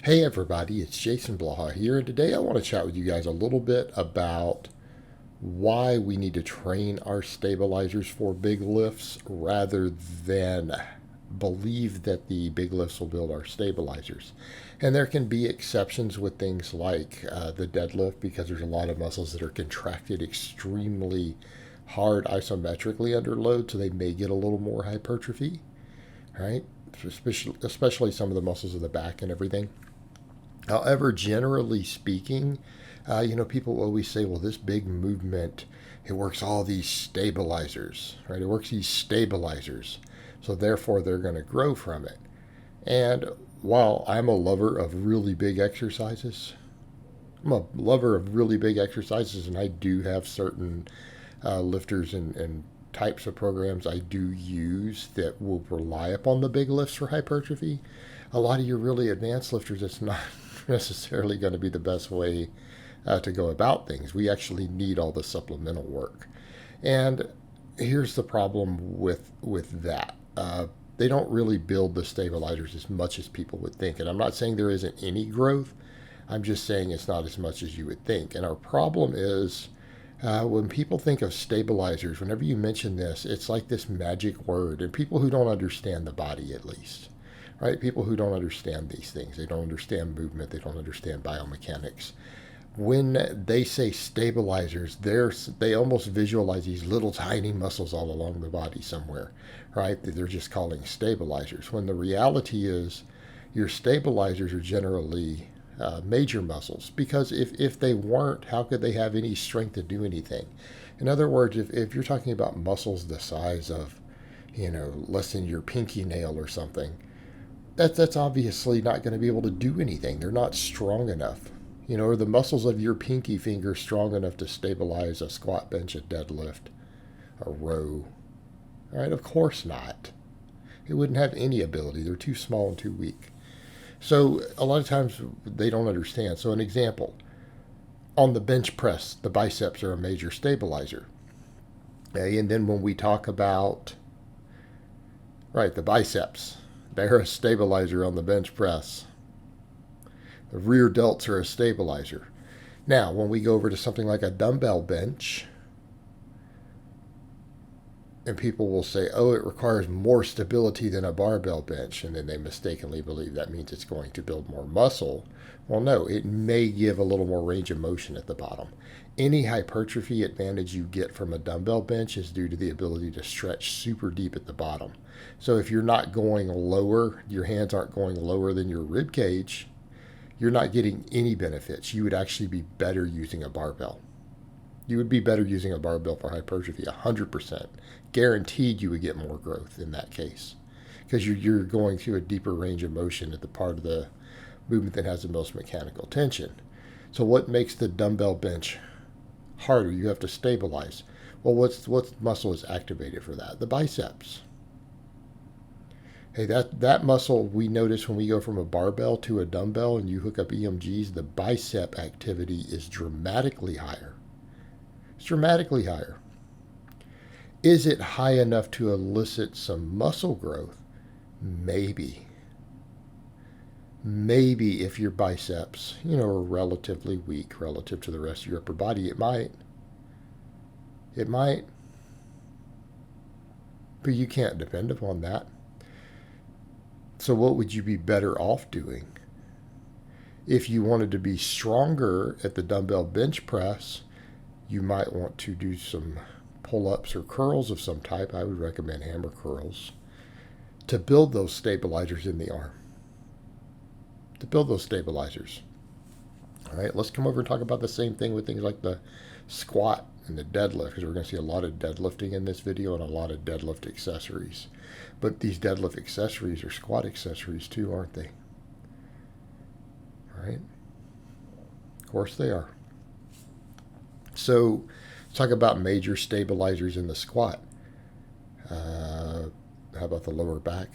Hey everybody, it's Jason Blaha here, and today I want to chat with you guys a little bit about why we need to train our stabilizers for big lifts rather than believe that the big lifts will build our stabilizers. And there can be exceptions with things like the deadlift because there's a lot of muscles that are contracted extremely hard isometrically under load, so they may get a little more hypertrophy, right? Especially some of the muscles of the back and everything. However, generally speaking, people always say, well, this big movement, it works all these stabilizers, right? It works these stabilizers. So therefore, they're going to grow from it. And while I'm a lover of really big exercises, I'm a lover of really big exercises, and I do have certain lifters and types of programs I do use that will rely upon the big lifts for hypertrophy. A lot of your really advanced lifters, it's not necessarily going to be the best way to go about things. We actually need all the supplemental work. And here's the problem with that. They don't really build the stabilizers as much as people would think. And I'm not saying there isn't any growth. I'm just saying it's not as much as you would think. And our problem is when people think of stabilizers, whenever you mention this, it's like this magic word. And people who don't understand the body, at least, right? People who don't understand these things, they don't understand movement, they don't understand biomechanics. When they say stabilizers, they almost visualize these little tiny muscles all along the body somewhere, right? That they're just calling stabilizers. When the reality is, your stabilizers are generally major muscles, because if they weren't, how could they have any strength to do anything? In other words, if you're talking about muscles the size of, less than your pinky nail or something, that's obviously not going to be able to do anything. They're not strong enough. Are the muscles of your pinky finger strong enough to stabilize a squat, bench, a deadlift, a row? All right, of course not. It wouldn't have any ability. They're too small and too weak. So a lot of times they don't understand. So an example, on the bench press, the biceps are a major stabilizer. Okay, and then when we talk about, right, the biceps, they're a stabilizer on the bench press. The rear delts are a stabilizer. Now, when we go over to something like a dumbbell bench, and people will say, oh, it requires more stability than a barbell bench, and then they mistakenly believe that means it's going to build more muscle. Well, no, it may give a little more range of motion at the bottom. Any hypertrophy advantage you get from a dumbbell bench is due to the ability to stretch super deep at the bottom. So if you're not going lower, your hands aren't going lower than your rib cage, you're not getting any benefits. You would actually be better using a barbell. You would be better using a barbell for hypertrophy, 100%. Guaranteed you would get more growth in that case, because you're going through a deeper range of motion at the part of the movement that has the most mechanical tension. So what makes the dumbbell bench harder? You have to stabilize. Well, what muscle is activated for that? The biceps. Hey, that muscle we notice when we go from a barbell to a dumbbell and you hook up EMGs, the bicep activity is dramatically higher. It's dramatically higher. Is it high enough to elicit some muscle growth? Maybe. Maybe if your biceps, are relatively weak relative to the rest of your upper body, it might. It might. But you can't depend upon that. So what would you be better off doing? If you wanted to be stronger at the dumbbell bench press, you might want to do some pull-ups or curls of some type. I would recommend hammer curls to build those stabilizers in the arm. To build those stabilizers. All right, let's come over and talk about the same thing with things like the squat and the deadlift, because we're going to see a lot of deadlifting in this video and a lot of deadlift accessories. But these deadlift accessories are squat accessories too, aren't they? All right. Of course they are. So let's talk about major stabilizers in the squat. How about the lower back?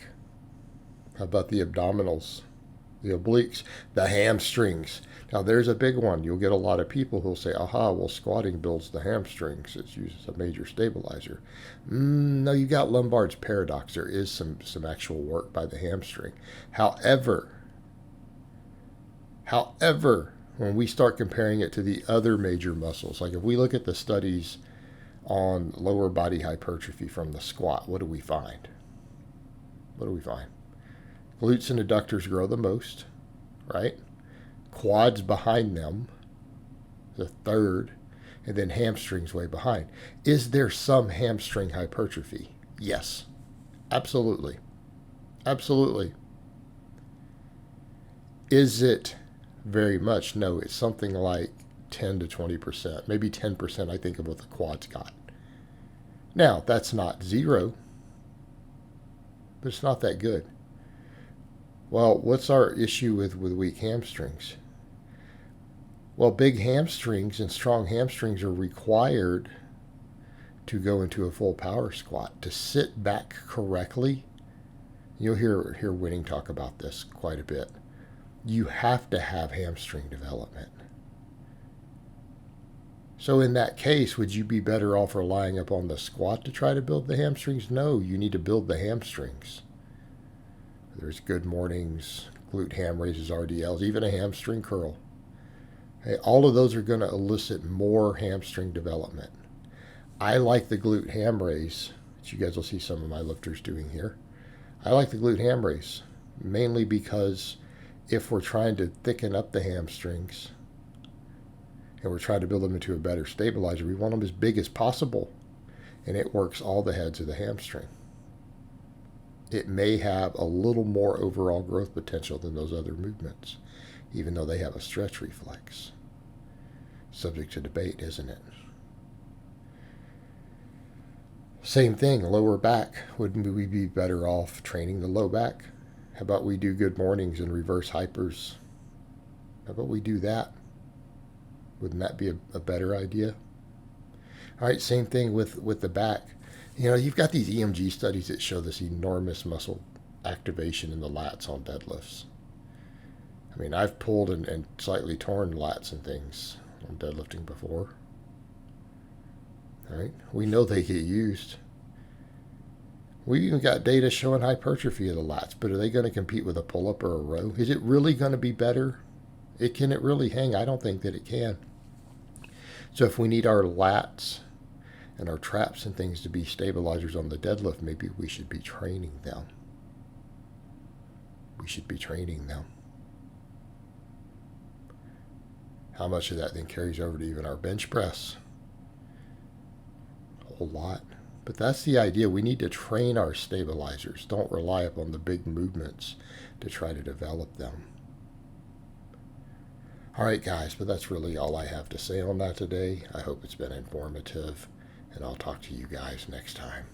How about the abdominals, the obliques, the hamstrings? Now, there's a big one. You'll get a lot of people who'll say, aha, well, squatting builds the hamstrings. It uses a major stabilizer. No, you got Lombard's paradox. There is some actual work by the hamstring. However, However, when we start comparing it to the other major muscles, like if we look at the studies on lower body hypertrophy from the squat, what do we find? What do we find? Glutes and adductors grow the most, right? Quads behind them, the third, and then hamstrings way behind. Is there some hamstring hypertrophy? Yes, absolutely. Absolutely. Is it very much? No, it's something like 10 to 20%, maybe 10%, I think, of what the quads got. Now, that's not zero, but it's not that good. Well, what's our issue with weak hamstrings? Well, big hamstrings and strong hamstrings are required to go into a full power squat. To sit back correctly, you'll hear Winning talk about this quite a bit. You have to have hamstring development. So in that case, would you be better off relying upon the squat to try to build the hamstrings? No, you need to build the hamstrings. There's good mornings, glute ham raises, RDLs, even a hamstring curl. Hey, all of those are going to elicit more hamstring development. I like the glute ham raise, which you guys will see some of my lifters doing here. I like the glute ham raise, mainly because if we're trying to thicken up the hamstrings and we're trying to build them into a better stabilizer, we want them as big as possible, and it works all the heads of the hamstring. It may have a little more overall growth potential than those other movements, even though they have a stretch reflex. Subject to debate, isn't it? Same thing, lower back. Wouldn't we be better off training the low back? How about we do good mornings and reverse hypers? How about we do that? Wouldn't that be a better idea? All right, same thing with the back. You know, you've got these EMG studies that show this enormous muscle activation in the lats on deadlifts. I mean, I've pulled and slightly torn lats and things on deadlifting before. All right, we know they get used. We even got data showing hypertrophy of the lats, but are they going to compete with a pull-up or a row? Is it really going to be better? Can it really hang? I don't think that it can. So if we need our lats and our traps and things to be stabilizers on the deadlift, maybe we should be training them. We should be training them. How much of that then carries over to even our bench press? A whole lot. But that's the idea. We need to train our stabilizers. Don't rely upon the big movements to try to develop them. All right, guys, but that's really all I have to say on that today. I hope it's been informative, and I'll talk to you guys next time.